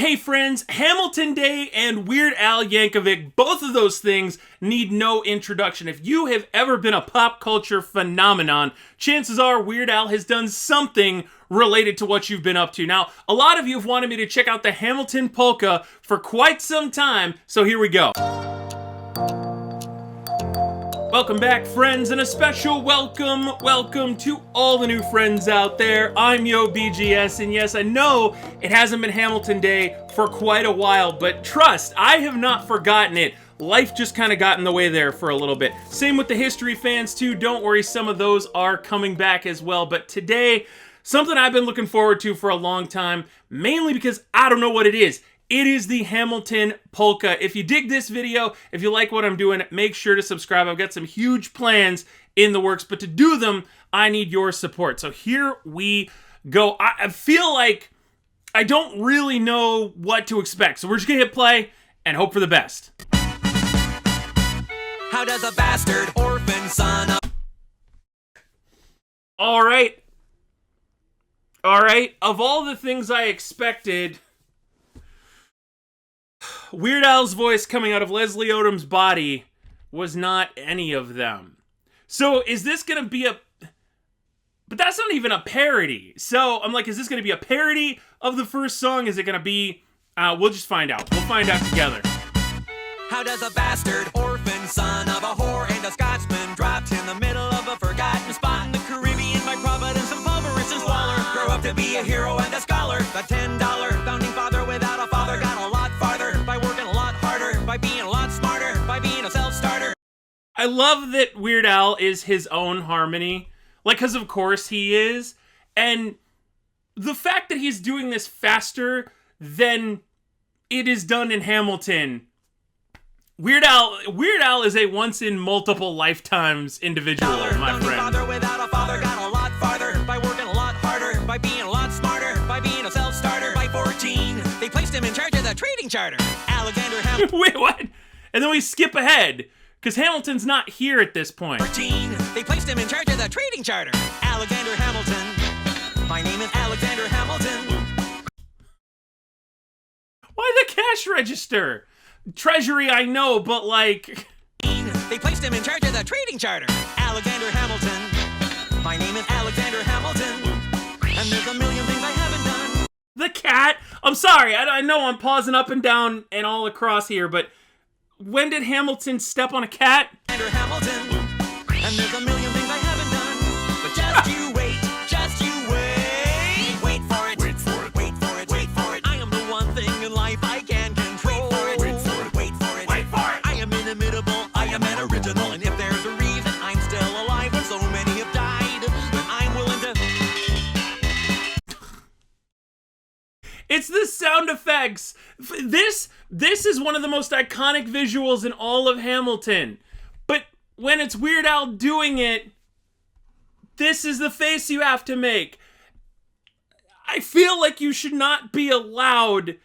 Hey friends, Hamilton Day and Weird Al Yankovic, both of those things need no introduction. If you have ever been a pop culture phenomenon, chances are Weird Al has done something related to what you've been up to. Now, a lot of you have wanted me to check out the Hamilton Polka for quite some time, so here we go. Welcome back, friends, and a special welcome to all the new friends out there. I'm YoBGS, and yes, I know it hasn't been Hamilton Day for quite a while, but trust, I have not forgotten it. Life just kind of got in the way there for a little bit. Same with the history fans, too. Don't worry, some of those are coming back as well. But today, something I've been looking forward to for a long time, mainly because I don't know what it is. It is the Hamilton Polka. If you dig this video, if you like what I'm doing, make sure to subscribe. I've got some huge plans in the works, but to do them, I need your support. So here we go. I feel like I don't really know what to expect. So we're just gonna hit play and hope for the best. How does a bastard orphan son of... All right. Of all the things I expected, Weird Al's voice coming out of Leslie Odom's body was not any of them. So is this going to be a... But that's not even a parody. So I'm like, is this going to be a parody of the first song? Is it going to be... we'll just find out. We'll find out together. How does a bastard orphan son of a whore and a Scotsman dropped in the middle of a forgotten spot in the Caribbean by Providence and Pulveris and Squalor grow up to be a hero and a scholar? The $10 founding father without a father got a lot farther by working a lot harder, by being a lot smarter, by being a self-starter. I love that Weird Al is his own harmony. Like, because of course he is. And the fact that he's doing this faster than it is done in Hamilton... Weird Al is a once in multiple lifetimes individual, my friend. Father without a father got a lot farther by working a lot harder, by being a lot smarter, by being a self-starter. By 14, they placed him in charge of the trading charter. Alexander Hamilton. Wait, what? And then we skip ahead, because Hamilton's not here at this point. 14, they placed him in charge of the trading charter. Alexander Hamilton. My name is Alexander Hamilton. Why the cash register? Treasury, I know, but like... They placed him in charge of the trading charter. Alexander Hamilton. My name is Alexander Hamilton. And there's a million things I haven't done. The cat? I'm sorry, I know I'm pausing up and down and all across here, but when did Hamilton step on a cat? Alexander Hamilton. And there's a million things I haven't done. But just you wait, just you wait. Wait for it. Wait for it. Wait for it. Wait for it. I am the one thing in life I can control. Wait for it. Wait for it. Wait for it. I am inimitable. I am an original. And if there's a reason I'm still alive when so many have died, then I'm willing to... It's the sound effects. This is one of the most iconic visuals in all of Hamilton. But when it's Weird Al doing it, this is the face you have to make. I feel like you should not be allowed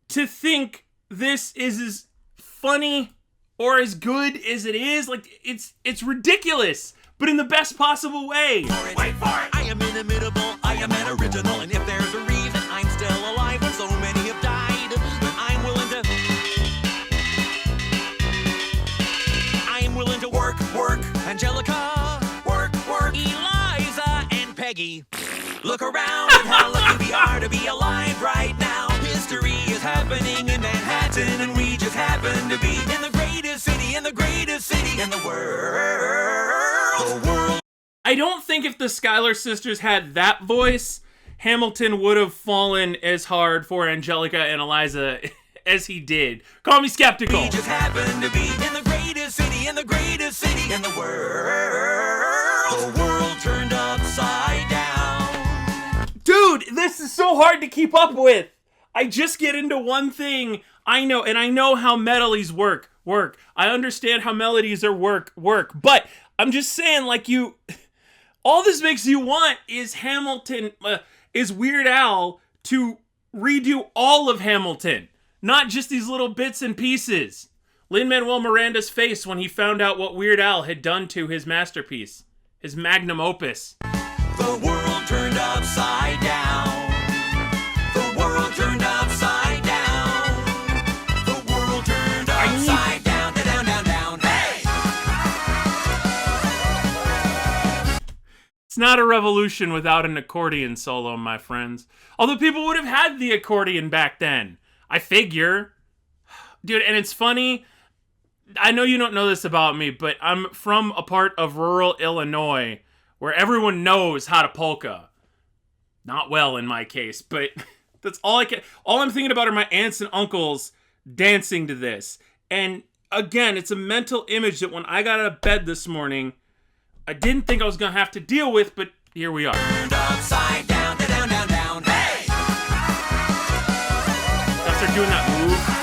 to think this is as funny or as good as it is. Like, it's ridiculous, but in the best possible way. Wait for it. I am inimitable. I am an original. And if there's a reason I'm still alive when so many have died, then I'm willing to work. Angelica, work. Eliza and Peggy. Look around at how lucky we are to be alive right now. History is happening in Manhattan, and we just happen to be in the greatest city in the world. I don't think if the Schuyler sisters had that voice, Hamilton would have fallen as hard for Angelica and Eliza as he did. Call me skeptical. We just happen to be in the greatest city in the world. The world turned upside down. Dude, this is so hard to keep up with. I just get into one thing. I know how melodies work. I understand how melodies are work. But I'm just saying, like, all this makes you want is is Weird Al to redo all of Hamilton, not just these little bits and pieces. Lin-Manuel Miranda's face when he found out what Weird Al had done to his masterpiece, his magnum opus. The world turned upside down. The world turned upside down. not a revolution without an accordion solo, my friends. Although people would have had the accordion back then. I figure. Dude, and it's funny. I know you don't know this about me, but I'm from a part of rural Illinois where everyone knows how to polka. Not well in my case, but that's all I'm thinking about are my aunts and uncles dancing to this. And again, it's a mental image that when I got out of bed this morning, I didn't think I was going to have to deal with, but here we are. Upside down, down, down, down, hey! Gotta start doing that move.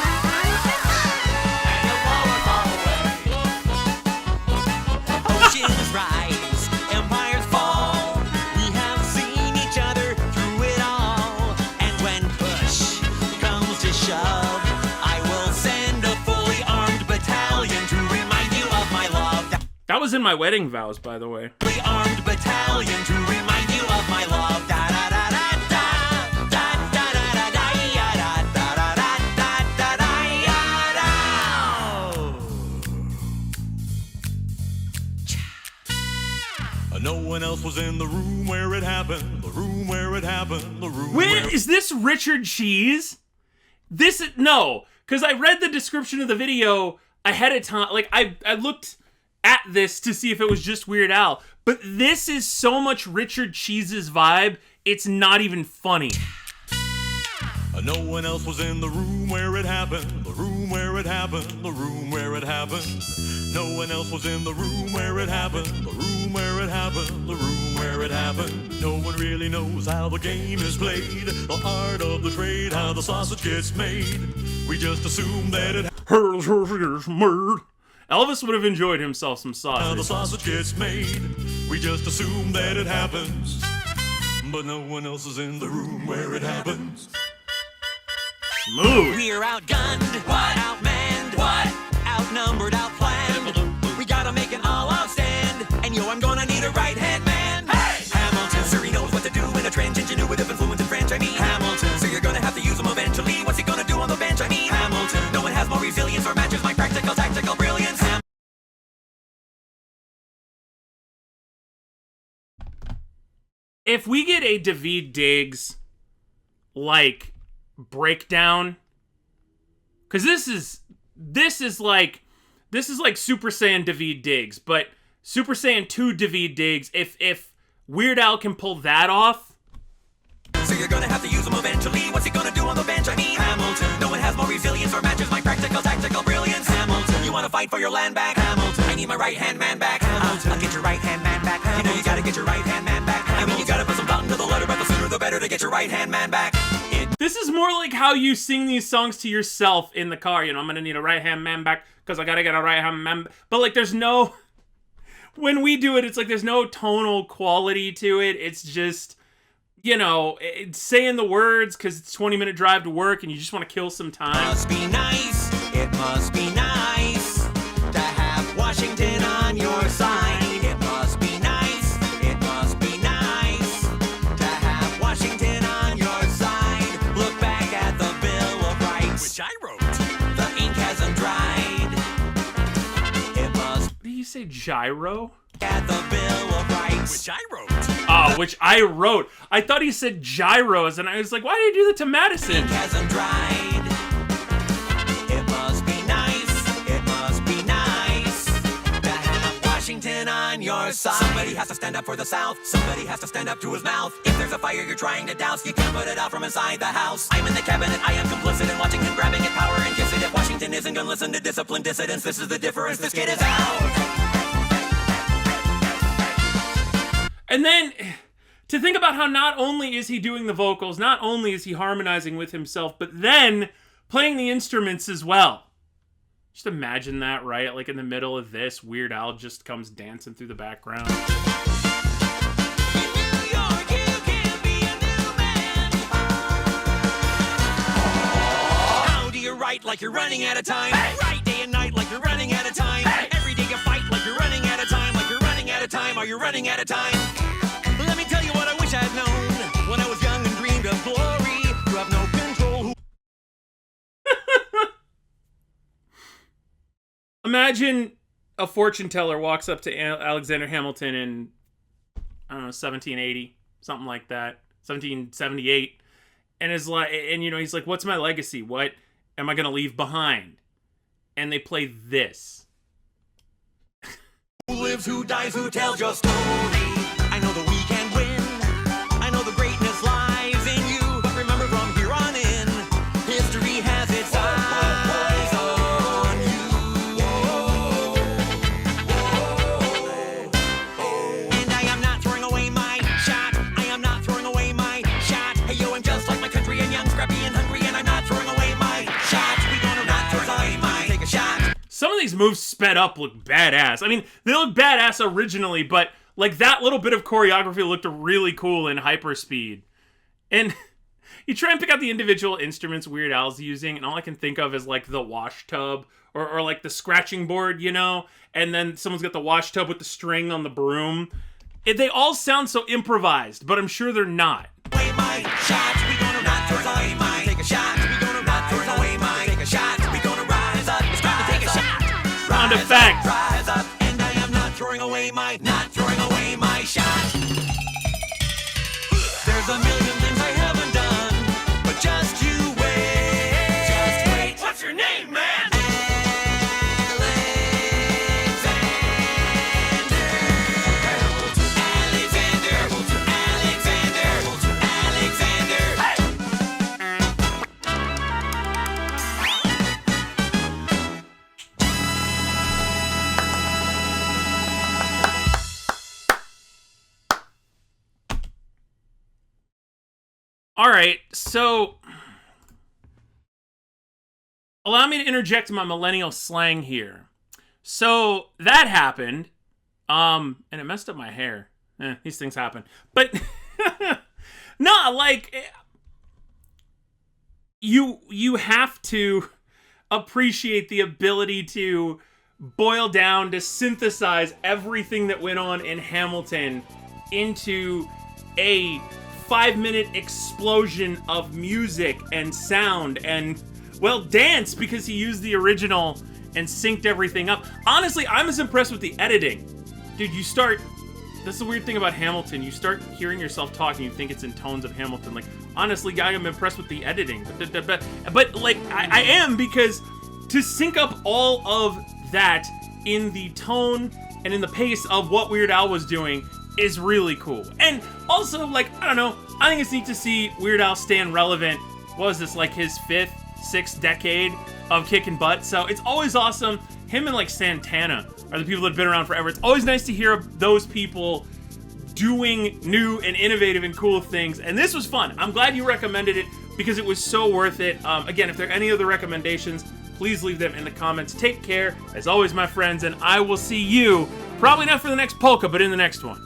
Oceans rise, empires fall. We have seen each other through it all. And when push comes to shove, I will send a fully armed battalion to remind you of my love. That was in my wedding vows, by the way. Fully armed battalion to remind you of my love. Da da da da da da da da da da ya da da da da da da ya da. No one else was in the room where it happened. The room where it happened. The room. Wait, is this Richard Cheese? No, because I read the description of the video ahead of time. Like, I looked at this to see if it was just Weird Al. But this is so much Richard Cheese's vibe, it's not even funny. No one else was in the room where it happened. The room where it happened. The room where it happened. No one else was in the room where it happened. The room where it happened. The room where it happened. No one really knows how the game is played. The art of the trade, how the sausage gets made. We just assume that it Elvis would have enjoyed himself some how the sausage. sausage gets made. We just assume that it happens. But no one else is in the room where it happens. Smooth. We're outgunned, outmanned, outnumbered, outplanned. We gotta make an all-out stand, and yo, I'm gonna need a right-hand man. Hey! Hamilton, sir, he knows what to do in a trench, ingenuitive, influence, and French. I mean, Hamilton, so you're gonna have to use him eventually. What's he gonna do on the bench? I mean, Hamilton, no one has more resilience or matches my practical, tactical brilliance. If we get a David Diggs, like, breakdown, because this is like Super Saiyan David Diggs, but Super Saiyan 2 David Diggs, if Weird Al can pull that off. So you're gonna have to use him eventually. What's he gonna do on the bench? I mean, Hamilton, no one has more resilience or matches my practical, tactical brilliance. Hamilton, you wanna fight for your land back? Hamilton, I need my right-hand man back. Hamilton, I'll get your right-hand man back. Hamilton. You know you gotta get your right-hand man back. Hamilton. I mean, you gotta put some thought into the letter, but the sooner the better to get your right-hand man back. This is more like how you sing these songs to yourself in the car. You know, I'm gonna need a right-hand man back because I gotta get a right-hand man. But like, there's no. When we do it, it's like there's no tonal quality to it. It's just, you know, it's saying the words because it's a 20-minute drive to work and you just want to kill some time. Must be nice. It must be nice to have Washington on your side. It must be nice. It must be nice to have Washington on your side. Look back at the Bill of Rights, which I wrote. The ink hasn't dried. It must. What do you say, gyro? At the Bill of Rights, which I wrote. Oh, which I wrote. I thought he said gyros, and I was like, why did you do that to Madison? Ink hasn't dried. It must be nice. It must be nice to have Washington on your side. Somebody has to stand up for the South. Somebody has to stand up to his mouth. If there's a fire you're trying to douse, you can't put it out from inside the house. I'm in the cabinet. I am complicit in watching him grabbing at power and kiss it. If Washington isn't gonna listen to disciplined dissidents, this is the difference. This kid is out. And then to think about how not only is he doing the vocals, not only is he harmonizing with himself, but then playing the instruments as well. Just imagine that, right? Like in the middle of this, Weird Al just comes dancing through the background. How do you write like you're running out of time? Hey! Write day and night like you're running out of time. Hey! Every day you fight like you're running out of time. Like you're running out of time. Are you running out of time? Let me tell you what I wish I'd known when I was young and dreamed of glory. You have no control. Imagine a fortune teller walks up to Alexander Hamilton and I don't know, 1780, something like that, 1778. And is like, and you know, he's like, what's my legacy? What am I going to leave behind? And they play this. Who lives, who dies, who tells your story? I know the we can win. I know the greatness lies in you. But remember, from here on in, history has its eyes on you. And I am not throwing away my shot. I am not throwing away my shot. Hey yo, I'm just like my country and young, scrappy and hungry, and I'm not throwing away my shot. We gonna not throw away my take a shot. Some of these moves sped up look badass. I mean, they look badass originally, but like that little bit of choreography looked really cool in hyperspeed. And you try and pick out the individual instruments Weird Al's using, and all I can think of is like the wash tub or like the scratching board, you know? And then someone's got the wash tub with the string on the broom. They all sound so improvised, but I'm sure they're not. Away my shot. We gonna not throw away my take a shot. We gonna not throw away my take a shot. We gonna rise up. It's time to take a shot. Sound effect. Rise up, and I am not throwing away my shot. There's a million things I haven't done, but just you wait. Just wait. What's your name, man? All right, so allow me to interject my millennial slang here. So that happened, and it messed up my hair. These things happen. But no, like you have to appreciate the ability to boil down, to synthesize everything that went on in Hamilton into a 5-minute explosion of music and sound and, well, dance, because he used the original and synced everything up. Honestly, I'm as impressed with the editing. Dude, that's the weird thing about Hamilton. You start hearing yourself talking, you think it's in tones of Hamilton. Like, honestly, I am impressed with the editing. But like, I am, because to sync up all of that in the tone and in the pace of what Weird Al was doing is really cool. And also, like, I don't know, I think it's neat to see Weird Al staying relevant. What was this, like his 5th, 6th decade of kicking butt? So it's always awesome. Him and like Santana are the people that have been around forever. It's always nice to hear those people doing new and innovative and cool things. And this was fun. I'm glad you recommended it because it was so worth it. Again, if there are any other recommendations, please leave them in the comments. Take care, as always, my friends, and I will see you, probably not for the next polka, but in the next one.